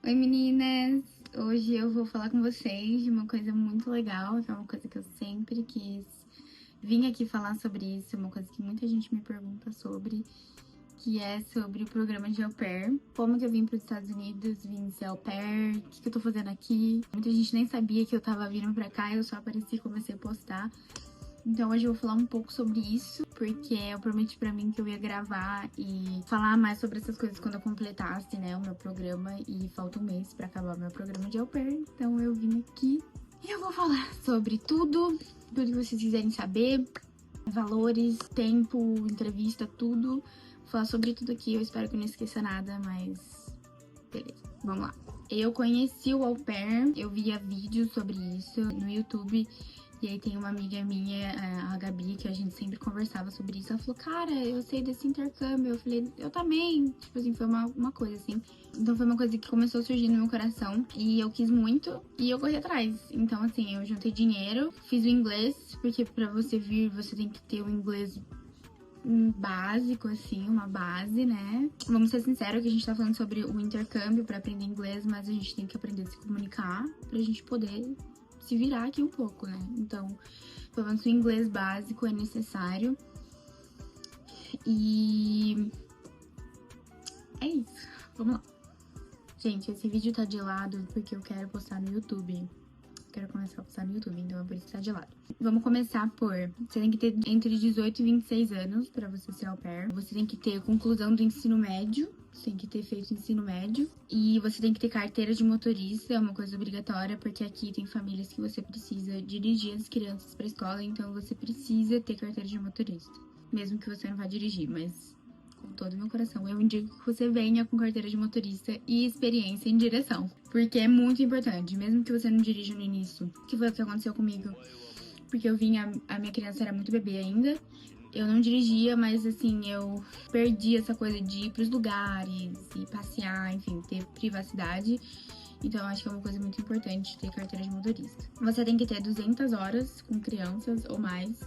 Oi meninas! Hoje eu vou falar com vocês de uma coisa muito legal, que é uma coisa que eu sempre quis vir aqui falar sobre isso, uma coisa que muita gente me pergunta sobre, que é sobre o programa de au pair. Como que eu vim para os Estados Unidos, vim ser au pair, o que eu tô fazendo aqui. Muita gente nem sabia que eu tava vindo pra cá, eu só apareci e comecei a postar. Então hoje eu vou falar um pouco sobre isso, porque eu prometi pra mim que eu ia gravar e falar mais sobre essas coisas quando eu completasse, né, o meu programa. E falta um mês pra acabar o meu programa de au pair, então eu vim aqui e eu vou falar sobre tudo que vocês quiserem saber, valores, tempo, entrevista, tudo. Vou falar sobre tudo aqui, eu espero que eu não esqueça nada, mas beleza, vamos lá. Eu conheci o au pair, eu via vídeos sobre isso no YouTube. E aí tem uma amiga minha, a Gabi, que a gente sempre conversava sobre isso. Ela falou, cara, eu sei desse intercâmbio. Eu falei, eu também. Tipo assim, foi uma coisa assim. Então foi uma coisa que começou a surgir no meu coração. E eu quis muito e eu corri atrás. Então assim, eu juntei dinheiro, fiz o inglês. Porque pra você vir, você tem que ter o inglês básico, assim, uma base, né? Vamos ser sinceros que a gente tá falando sobre o intercâmbio pra aprender inglês. Mas a gente tem que aprender a se comunicar pra gente poder se virar aqui um pouco, né? Então, pelo menos o inglês básico é necessário. E é isso. Vamos lá. Gente, esse vídeo tá de lado porque eu quero postar no YouTube. Quero começar a postar no YouTube, então é por isso que tá de lado. Vamos começar por... Você tem que ter entre 18 e 26 anos pra você ser au pair. Você tem que ter conclusão do ensino médio. Você tem que ter feito ensino médio. E você tem que ter carteira de motorista, é uma coisa obrigatória, porque aqui tem famílias que você precisa dirigir as crianças pra escola, então você precisa ter carteira de motorista. Mesmo que você não vá dirigir, mas com todo o meu coração, eu indico que você venha com carteira de motorista e experiência em direção. Porque é muito importante, mesmo que você não dirija no início. Que foi o que aconteceu comigo. Porque eu vinha, a minha criança era muito bebê ainda. Eu não dirigia, mas assim, eu perdi essa coisa de ir pros lugares e passear, enfim, ter privacidade. Então, eu acho que é uma coisa muito importante ter carteira de motorista. Você tem que ter 200 horas com crianças ou mais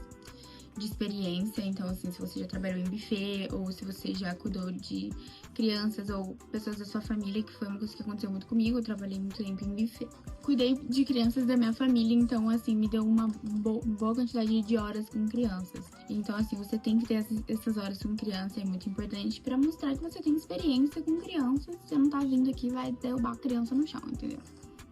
de experiência. Então, assim, se você já trabalhou em buffet ou se você já cuidou de crianças ou pessoas da sua família, que foi uma coisa que aconteceu muito comigo. Eu trabalhei muito tempo em buffet. Cuidei de crianças da minha família, então, assim, me deu uma boa quantidade de horas com crianças. Então, assim, você tem que ter essas horas com criança, é muito importante pra mostrar que você tem experiência com crianças. Você não tá vindo aqui e vai derrubar a criança no chão, entendeu?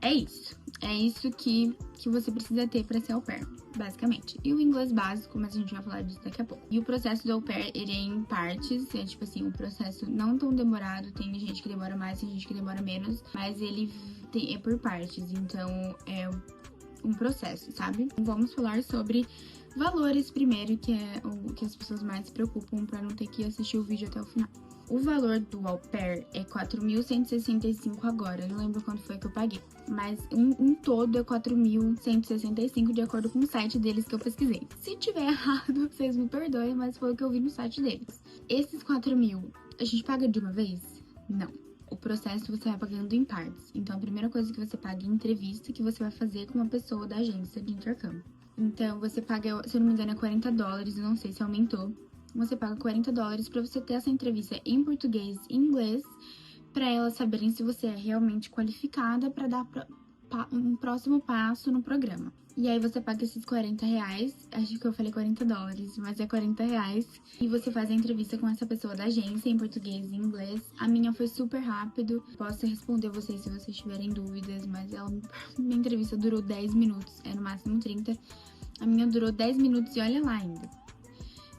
É isso. É isso que você precisa ter pra ser au pair, basicamente. E o inglês básico, mas a gente vai falar disso daqui a pouco. E o processo do au pair, ele é em partes. É tipo assim, um processo não tão demorado. Tem gente que demora mais, tem gente que demora menos. Mas ele é por partes, então é um processo, sabe? Vamos falar sobre valores primeiro, que é o que as pessoas mais se preocupam pra não ter que assistir o vídeo até o final. O valor do au pair é 4.165 agora, eu não lembro quanto foi que eu paguei. Mas um todo é 4.165 de acordo com o site deles que eu pesquisei. Se tiver errado, vocês me perdoem, mas foi o que eu vi no site deles. Esses 4.000, a gente paga de uma vez? Não. O processo você vai pagando em partes. Então, a primeira coisa que você paga é a entrevista que você vai fazer com uma pessoa da agência de intercâmbio. Então, você paga, se eu não me engano, é $40, eu não sei se aumentou. Você paga $40 pra você ter essa entrevista em português e inglês, pra elas saberem se você é realmente qualificada pra dar um próximo passo no programa. E aí você paga esses R$40, acho que eu falei $40, mas é R$40, e você faz a entrevista com essa pessoa da agência em português e inglês. A minha foi super rápido, posso responder vocês se vocês tiverem dúvidas, mas minha entrevista durou 10 minutos, é no máximo 30. A minha durou 10 minutos e olha lá ainda.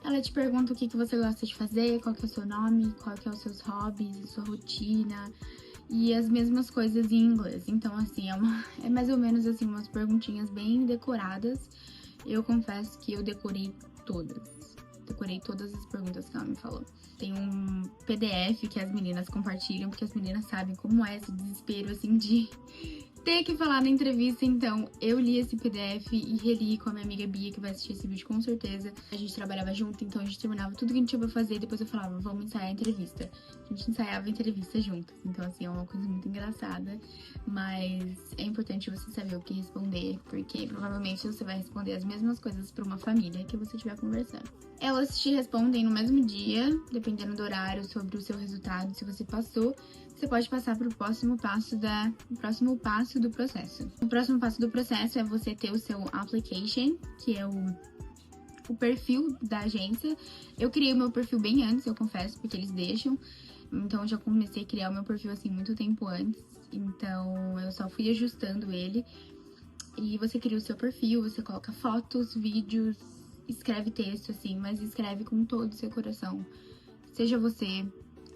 Ela te pergunta o que você gosta de fazer, qual que é o seu nome, qual que é os seus hobbies, a sua rotina e as mesmas coisas em inglês. Então, assim, é mais ou menos assim umas perguntinhas bem decoradas. Eu confesso que eu decorei todas. Decorei todas as perguntas que ela me falou. Tem um PDF que as meninas compartilham, porque as meninas sabem como é esse desespero, assim, de ter que falar na entrevista. Então, eu li esse PDF e reli com a minha amiga Bia, que vai assistir esse vídeo com certeza. A gente trabalhava junto, então a gente terminava tudo que a gente tinha pra fazer e depois eu falava, vamos ensaiar a entrevista. A gente ensaiava a entrevista juntas. Então, assim, é uma coisa muito engraçada, mas é importante você saber o que responder, porque provavelmente você vai responder as mesmas coisas pra uma família que você estiver conversando. Elas te respondem no mesmo dia, dependendo do horário, sobre o seu resultado, se você passou. você pode passar para o próximo passo do processo. O próximo passo do processo é você ter o seu application, que é o perfil da agência. Eu criei o meu perfil bem antes, eu confesso, porque eles deixam. Então, eu já comecei a criar o meu perfil, assim, muito tempo antes. Então, eu só fui ajustando ele. E você cria o seu perfil, você coloca fotos, vídeos, escreve texto, assim, mas escreve com todo o seu coração. Seja você,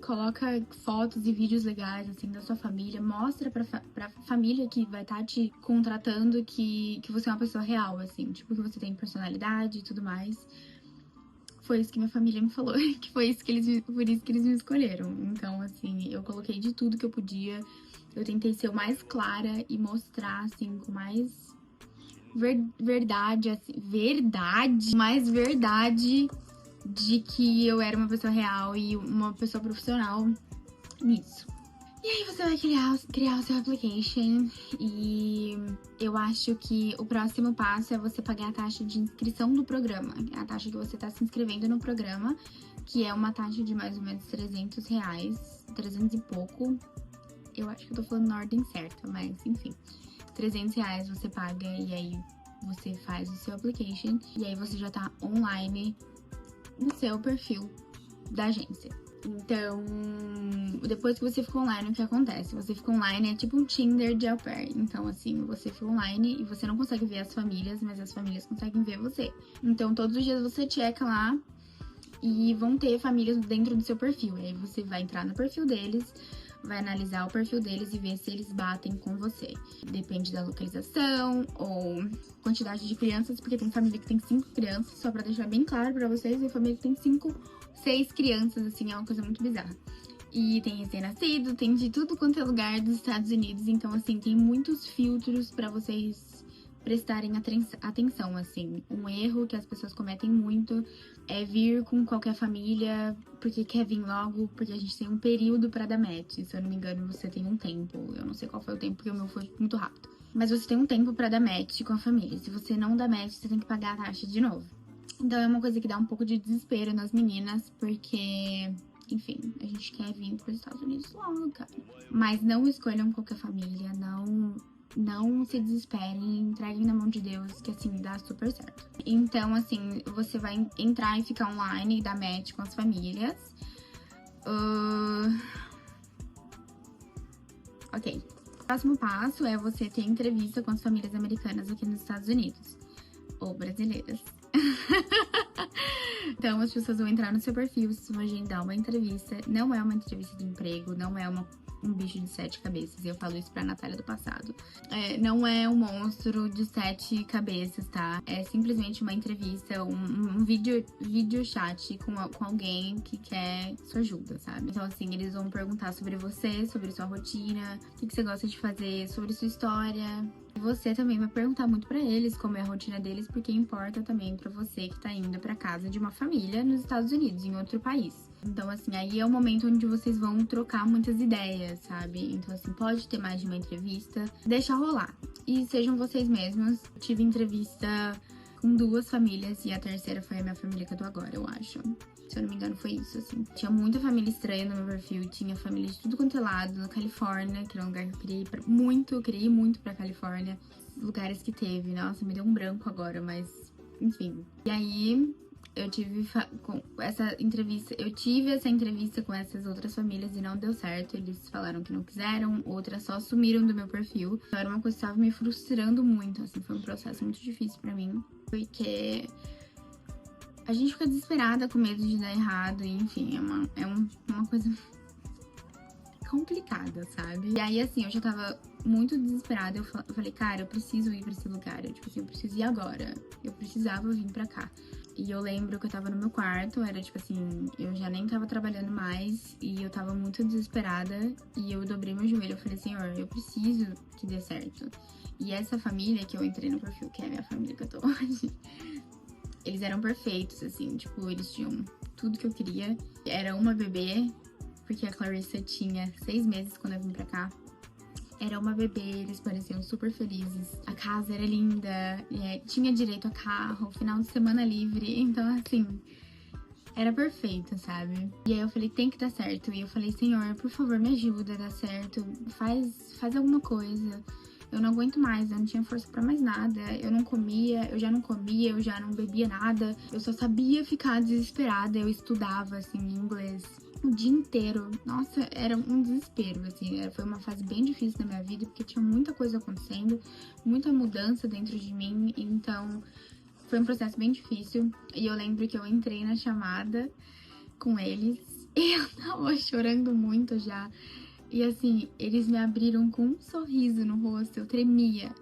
coloca fotos e vídeos legais, assim, da sua família, mostra pra família que vai estar te contratando que você é uma pessoa real, assim, tipo, que você tem personalidade e tudo mais. Foi isso que minha família me falou, que foi isso por isso que eles me escolheram. Então, assim, eu coloquei de tudo que eu podia, eu tentei ser o mais clara e mostrar, assim, com mais verdade, assim, mais verdade de que eu era uma pessoa real e uma pessoa profissional nisso. E aí você vai criar o seu application e eu acho que o próximo passo é você pagar a taxa de inscrição do programa. É a taxa que você tá se inscrevendo no programa, que é uma taxa de mais ou menos R$300, 300 e pouco. Eu acho que eu tô falando na ordem certa, mas enfim. R$300 você paga e aí você faz o seu application e aí você já tá online no seu perfil da agência. Então, depois que você fica online, o que acontece? Você fica online, é tipo um Tinder de au pair. Então, assim, você fica online e você não consegue ver as famílias, mas as famílias conseguem ver você. Então, todos os dias você checa lá e vão ter famílias dentro do seu perfil. E aí você vai entrar no perfil deles, vai analisar o perfil deles e ver se eles batem com você. Depende da localização ou quantidade de crianças, porque tem família que tem 5 crianças, só pra deixar bem claro pra vocês, e família que tem 6 crianças, assim, é uma coisa muito bizarra. E tem recém-nascido, tem de tudo quanto é lugar dos Estados Unidos, então, assim, tem muitos filtros pra vocês prestarem atenção, assim. Um erro que as pessoas cometem muito é vir com qualquer família, porque quer vir logo, porque a gente tem um período pra dar match. Se eu não me engano, você tem um tempo. Eu não sei qual foi o tempo, porque o meu foi muito rápido. Mas você tem um tempo pra dar match com a família. Se você não dá match, você tem que pagar a taxa de novo. Então é uma coisa que dá um pouco de desespero nas meninas, porque, enfim, a gente quer vir pros Estados Unidos logo, cara. Mas não escolham qualquer família, não se desesperem, entreguem na mão de Deus, que assim, dá super certo. Então, assim, você vai entrar e ficar online e dar match com as famílias. Ok. O próximo passo é você ter entrevista com as famílias americanas aqui nos Estados Unidos. Ou brasileiras. Então, as pessoas vão entrar no seu perfil, vocês vão agendar uma entrevista. Não é uma entrevista de emprego, não é um bicho de 7 cabeças. Eu falo isso pra Natália do passado. Não é um monstro de 7 cabeças, tá? É simplesmente uma entrevista, um vídeo chat com alguém que quer sua ajuda, sabe? Então, assim, eles vão perguntar sobre você, sobre sua rotina, o que você gosta de fazer, sobre sua história. E você também vai perguntar muito pra eles como é a rotina deles, porque importa também pra você que tá indo pra casa de uma família nos Estados Unidos, em outro país. Então, assim, aí é o momento onde vocês vão trocar muitas ideias, sabe? Então, assim, pode ter mais de uma entrevista, deixa rolar. E sejam vocês mesmos. Eu tive entrevista com 2 famílias e a terceira foi a minha família que eu tô agora, eu acho. Se eu não me engano, foi isso, assim. Tinha muita família estranha no meu perfil, tinha família de tudo quanto é lado, na Califórnia, que era um lugar que eu queria ir muito pra Califórnia. Lugares que teve, nossa, me deu um branco agora, mas, enfim. E aí, eu tive essa entrevista com essas outras famílias e não deu certo. Eles falaram que não quiseram, outras só sumiram do meu perfil. Então, era uma coisa que estava me frustrando muito, assim, foi um processo muito difícil pra mim. Porque a gente fica desesperada com medo de dar errado, e enfim, é uma coisa complicada, sabe? E aí, assim, eu já tava muito desesperada, eu falei, cara, eu preciso ir pra esse lugar, eu preciso ir agora, eu precisava vir pra cá. E eu lembro que eu tava no meu quarto, era tipo assim, eu já nem tava trabalhando mais, e eu tava muito desesperada, e eu dobrei meu joelho, eu falei, Senhor, eu preciso que dê certo. E essa família que eu entrei no perfil, que é a minha família que eu tô hoje, eles eram perfeitos, assim, tipo, eles tinham tudo que eu queria. Era uma bebê, porque a Clarissa tinha 6 meses quando eu vim pra cá. Era uma bebê, eles pareciam super felizes. A casa era linda, tinha direito a carro, final de semana livre. Então, assim, era perfeito, sabe? E aí eu falei, tem que dar certo. E eu falei, Senhor, por favor, me ajuda a dar certo. Faz alguma coisa. Eu não aguento mais, eu não tinha força pra mais nada. Eu não comia, eu já não bebia nada. Eu só sabia ficar desesperada. Eu estudava, assim, inglês o dia inteiro. Nossa, era um desespero, assim. Foi uma fase bem difícil na minha vida, porque tinha muita coisa acontecendo, muita mudança dentro de mim. Então, foi um processo bem difícil. E eu lembro que eu entrei na chamada com eles e eu tava chorando muito já. E assim, eles me abriram com um sorriso no rosto, eu tremia.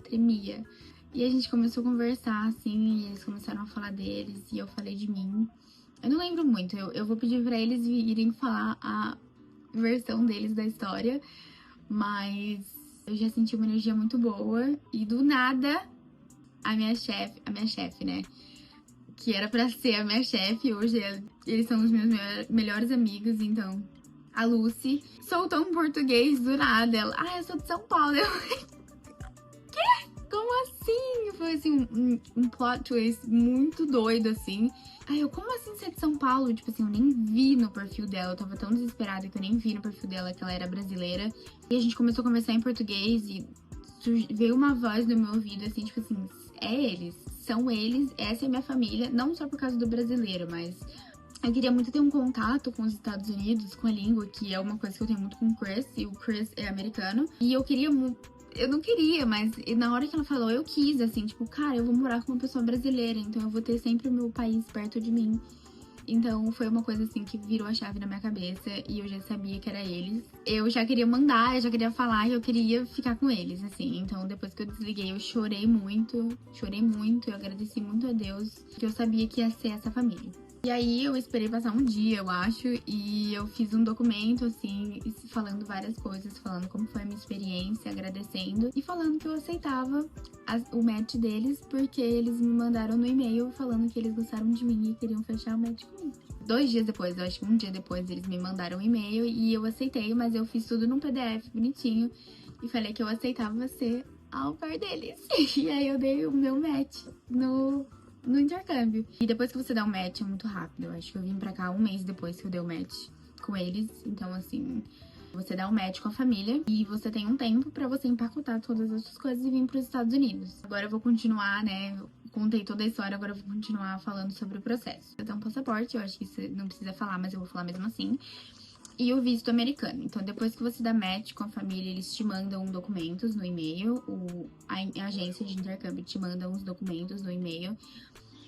E a gente começou a conversar, assim, e eles começaram a falar deles, e eu falei de mim. Eu não lembro muito, eu vou pedir pra eles irem falar a versão deles da história, mas eu já senti uma energia muito boa, e do nada, a minha chefe, né? Que era pra ser a minha chefe, hoje eles são os meus melhores amigos, então... A Lucy soltou um português do nada. Ela, eu sou de São Paulo. Eu, quê? Como assim? Foi assim, um plot twist muito doido, assim. Aí eu, como assim você é de São Paulo? Tipo assim, eu nem vi no perfil dela. Eu tava tão desesperada que eu nem vi no perfil dela que ela era brasileira. E a gente começou a conversar em português e veio uma voz no meu ouvido, assim, tipo assim, são eles, essa é a minha família. Não só por causa do brasileiro, mas... Eu queria muito ter um contato com os Estados Unidos, com a língua, que é uma coisa que eu tenho muito com o Chris, e o Chris é americano. E eu não queria, mas na hora que ela falou, eu quis, assim, tipo, cara, eu vou morar com uma pessoa brasileira, então eu vou ter sempre o meu país perto de mim. Então foi uma coisa, assim, que virou a chave na minha cabeça, e eu já sabia que era eles. Eu já queria mandar, eu já queria falar, e eu queria ficar com eles, assim. Então depois que eu desliguei, eu chorei muito, eu agradeci muito a Deus, que eu sabia que ia ser essa família. E aí eu esperei passar um dia, eu acho, e eu fiz um documento, assim, falando várias coisas, falando como foi a minha experiência, agradecendo, e falando que eu aceitava o match deles, porque eles me mandaram no e-mail falando que eles gostaram de mim e queriam fechar o match comigo. 2 dias depois, eu acho que um dia depois, eles me mandaram um e-mail e eu aceitei, mas eu fiz tudo num PDF bonitinho e falei que eu aceitava ser a au pair deles. E aí eu dei o meu match no intercâmbio. E depois que você dá um match é muito rápido. Eu acho que eu vim pra cá um mês depois que eu dei o match com eles. Então, assim, você dá um match com a família e você tem um tempo pra você empacotar todas as suas coisas e vir pros Estados Unidos. Agora eu vou continuar, né? Eu contei toda a história, agora eu vou continuar falando sobre o processo. Eu tenho um passaporte, eu acho que isso não precisa falar, mas eu vou falar mesmo assim. E o visto americano. Então, depois que você dá match com a família, eles te mandam documentos no e-mail. A agência de intercâmbio te manda uns documentos no e-mail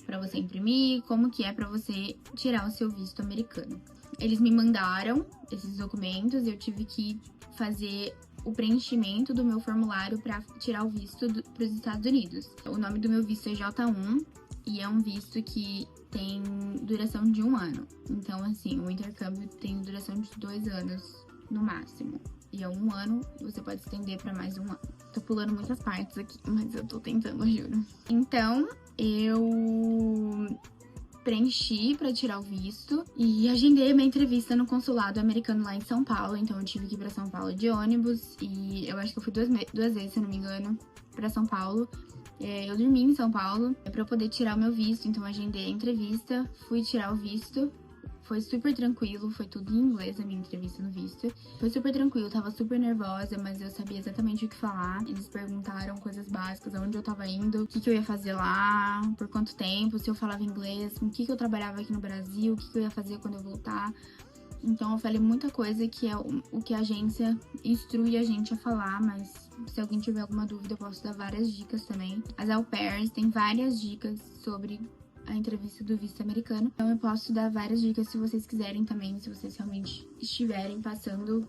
pra você imprimir, como que é pra você tirar o seu visto americano. Eles me mandaram esses documentos, eu tive que fazer o preenchimento do meu formulário pra tirar o visto pros Estados Unidos. O nome do meu visto é J1 e é um visto que tem duração de 1 ano. Então, assim, o intercâmbio tem duração de 2 anos no máximo. E é 1 ano, você pode estender pra mais 1 ano. Tô pulando muitas partes aqui, mas eu tô tentando, eu juro. Então, eu preenchi pra tirar o visto e agendei a minha entrevista no consulado americano lá em São Paulo. Então, eu tive que ir pra São Paulo de ônibus e eu acho que eu fui duas vezes, se eu não me engano, pra São Paulo. Eu dormi em São Paulo pra eu poder tirar o meu visto, então eu agendei a entrevista, fui tirar o visto. Foi super tranquilo, foi tudo em inglês a minha entrevista no visto. Foi super tranquilo, tava super nervosa, mas eu sabia exatamente o que falar. Eles perguntaram coisas básicas, aonde eu tava indo, o que eu ia fazer lá, por quanto tempo, se eu falava inglês, com o que eu trabalhava aqui no Brasil, o que eu ia fazer quando eu voltar. Então eu falei muita coisa que é o que a agência instrui a gente a falar, mas se alguém tiver alguma dúvida eu posso dar várias dicas também. As au pairs têm várias dicas sobre a entrevista do visto americano. Então eu posso dar várias dicas se vocês quiserem também, se vocês realmente estiverem passando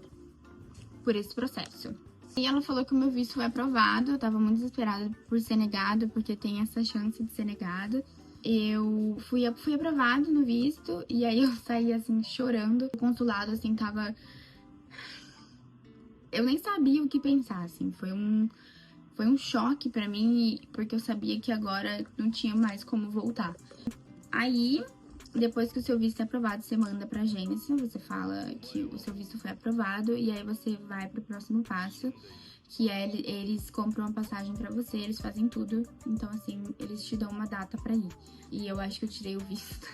por esse processo. E ela falou que o meu visto foi aprovado, eu tava muito desesperada por ser negado, porque tem essa chance de ser negado. Eu fui aprovado no visto, e aí eu saí, assim, chorando. O consulado, assim, tava... Eu nem sabia o que pensar, assim, foi um choque pra mim, porque eu sabia que agora não tinha mais como voltar. Aí, depois que o seu visto é aprovado, você manda pra agência, você fala que o seu visto foi aprovado, e aí você vai pro próximo passo, que é eles compram uma passagem pra você, eles fazem tudo. Então, assim, eles te dão uma data pra ir. E eu acho que eu tirei o visto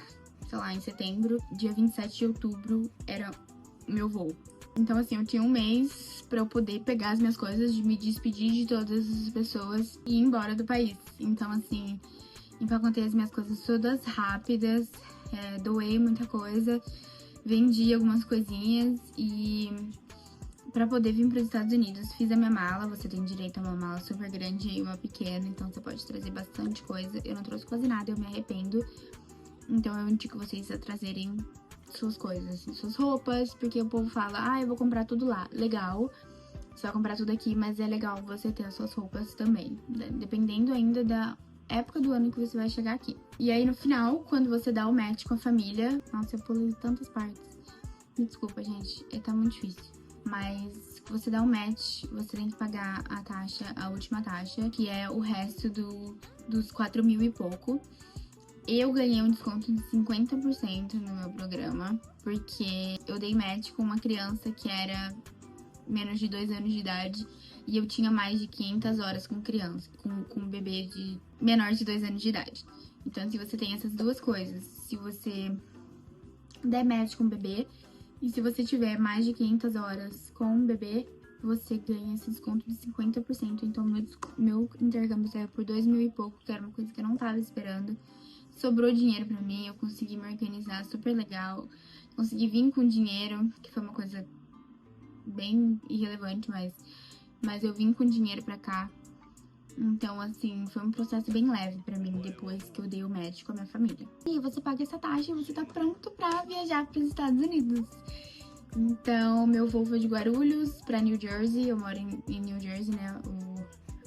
sei lá, em setembro, dia 27 de outubro era meu voo. Então, assim, eu tinha um mês pra eu poder pegar as minhas coisas, de me despedir de todas as pessoas e ir embora do país. Então, assim, empacotei as minhas coisas todas rápidas, doei muita coisa, vendi algumas coisinhas e pra poder vir para os Estados Unidos, fiz a minha mala. Você tem direito a uma mala super grande e uma pequena, então você pode trazer bastante coisa. Eu não trouxe quase nada, eu me arrependo. Então eu indico vocês a trazerem suas coisas, suas roupas, porque o povo fala, eu vou comprar tudo lá. Legal, você vai comprar tudo aqui, mas é legal você ter as suas roupas também, dependendo ainda da época do ano que você vai chegar aqui. E aí no final, quando você dá o match com a família... Nossa, eu pulei tantas partes. Me desculpa, gente, tá muito difícil. Mas você dá um match, você tem que pagar a taxa, a última taxa, que é o resto dos 4 mil e pouco. Eu ganhei um desconto de 50% no meu programa, porque eu dei match com uma criança que era menos de 2 anos de idade e eu tinha mais de 500 horas com criança, com um bebê de menor de 2 anos de idade. Então, se você tem essas duas coisas, se você der match com o bebê e se você tiver mais de 500 horas com um bebê, você ganha esse desconto de 50%. Então, meu intercâmbio saiu por 2 mil e pouco, que era uma coisa que eu não tava esperando. Sobrou dinheiro pra mim, eu consegui me organizar super legal. Consegui vir com dinheiro, que foi uma coisa bem irrelevante, mas eu vim com dinheiro pra cá. Então, assim, foi um processo bem leve pra mim, depois que eu dei o match com a minha família. E você paga essa taxa e você tá pronto pra viajar pros Estados Unidos. Então, meu voo foi de Guarulhos pra New Jersey. Eu moro em New Jersey, né?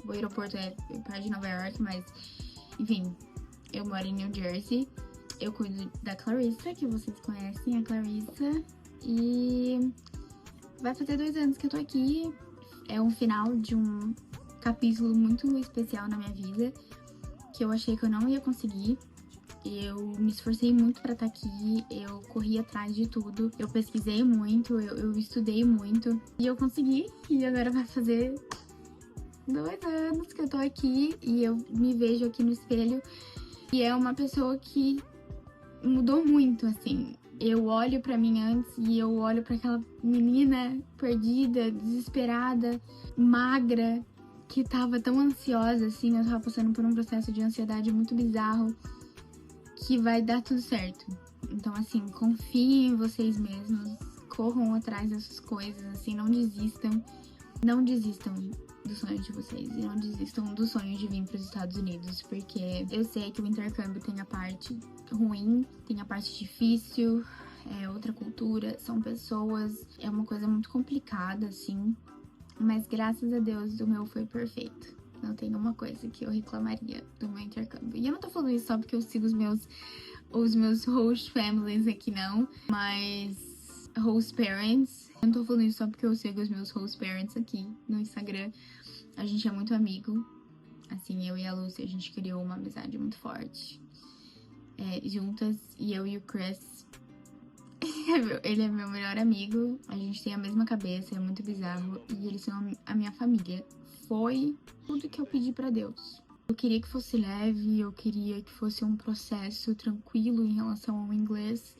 O aeroporto é perto de Nova York, mas, enfim, eu moro em New Jersey. Eu cuido da Clarissa, que vocês conhecem, a Clarissa. E vai fazer 2 anos que eu tô aqui. É um final de um capítulo muito especial na minha vida, que eu achei que eu não ia conseguir. Eu me esforcei muito pra estar aqui, eu corri atrás de tudo, eu pesquisei muito, eu estudei muito e eu consegui. E agora vai fazer 2 anos que eu tô aqui e eu me vejo aqui no espelho e é uma pessoa que mudou muito, assim. Eu olho pra mim antes e eu olho pra aquela menina perdida, desesperada, magra, que tava tão ansiosa, assim. Eu tava passando por um processo de ansiedade muito bizarro, que vai dar tudo certo. Então, assim, confiem em vocês mesmos, corram atrás dessas coisas, assim, não desistam. Não desistam do sonho de vocês e não desistam do sonho de vir para os Estados Unidos, porque eu sei que o intercâmbio tem a parte ruim, tem a parte difícil, é outra cultura, são pessoas, é uma coisa muito complicada, assim, mas graças a Deus o meu foi perfeito. Não tem uma coisa que eu reclamaria do meu intercâmbio. E eu não tô falando isso só porque eu sigo os meus host families aqui, não, mas host parents. Eu não tô falando isso só porque eu sigo os meus host parents aqui no Instagram. A gente é muito amigo. Assim, eu e a Lucy, a gente criou uma amizade muito forte. Juntas. E eu e o Chris, ele é meu melhor amigo. A gente tem a mesma cabeça, é muito bizarro. E eles são a minha família. Foi tudo que eu pedi pra Deus. Eu queria que fosse leve, eu queria que fosse um processo tranquilo em relação ao inglês.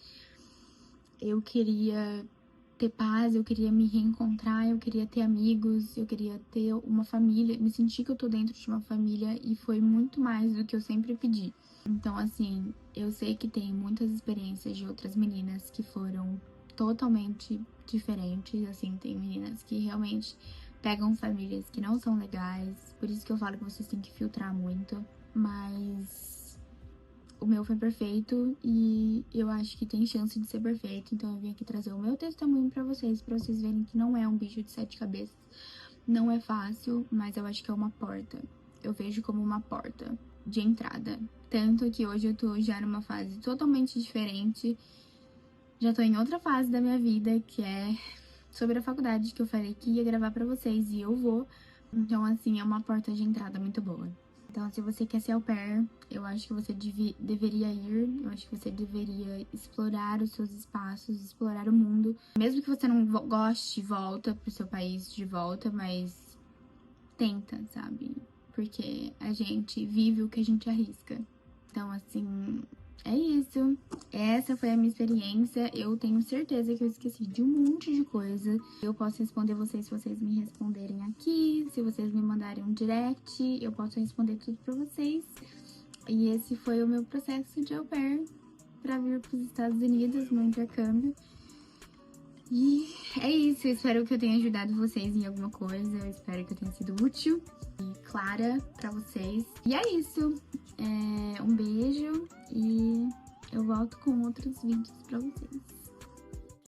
Eu queria ter paz, eu queria me reencontrar, eu queria ter amigos, eu queria ter uma família, me sentir que eu tô dentro de uma família e foi muito mais do que eu sempre pedi. Então, assim, eu sei que tem muitas experiências de outras meninas que foram totalmente diferentes, assim, tem meninas que realmente pegam famílias que não são legais, por isso que eu falo que vocês têm que filtrar muito, mas o meu foi perfeito e eu acho que tem chance de ser perfeito, então eu vim aqui trazer o meu testemunho pra vocês verem que não é um bicho de 7 cabeças. Não é fácil, mas eu acho que é uma porta. Eu vejo como uma porta de entrada. Tanto que hoje eu tô já numa fase totalmente diferente. Já tô em outra fase da minha vida, que é sobre a faculdade, que eu falei que ia gravar pra vocês e eu vou. Então, assim, é uma porta de entrada muito boa. Então, se você quer ser au pair, eu acho que você deveria ir. Eu acho que você deveria explorar os seus espaços, explorar o mundo. Mesmo que você não goste, volta pro seu país de volta, mas tenta, sabe? Porque a gente vive o que a gente arrisca. Então, assim, é isso. Essa foi a minha experiência. Eu tenho certeza que eu esqueci de um monte de coisa. Eu posso responder vocês se vocês me responderem aqui. Se vocês me mandarem um direct, eu posso responder tudo pra vocês. E esse foi o meu processo de au pair pra vir pros Estados Unidos, no intercâmbio. E é isso. Eu espero que eu tenha ajudado vocês em alguma coisa. Eu espero que eu tenha sido útil e clara pra vocês. E é isso. Um beijo e eu volto com outros vídeos pra vocês.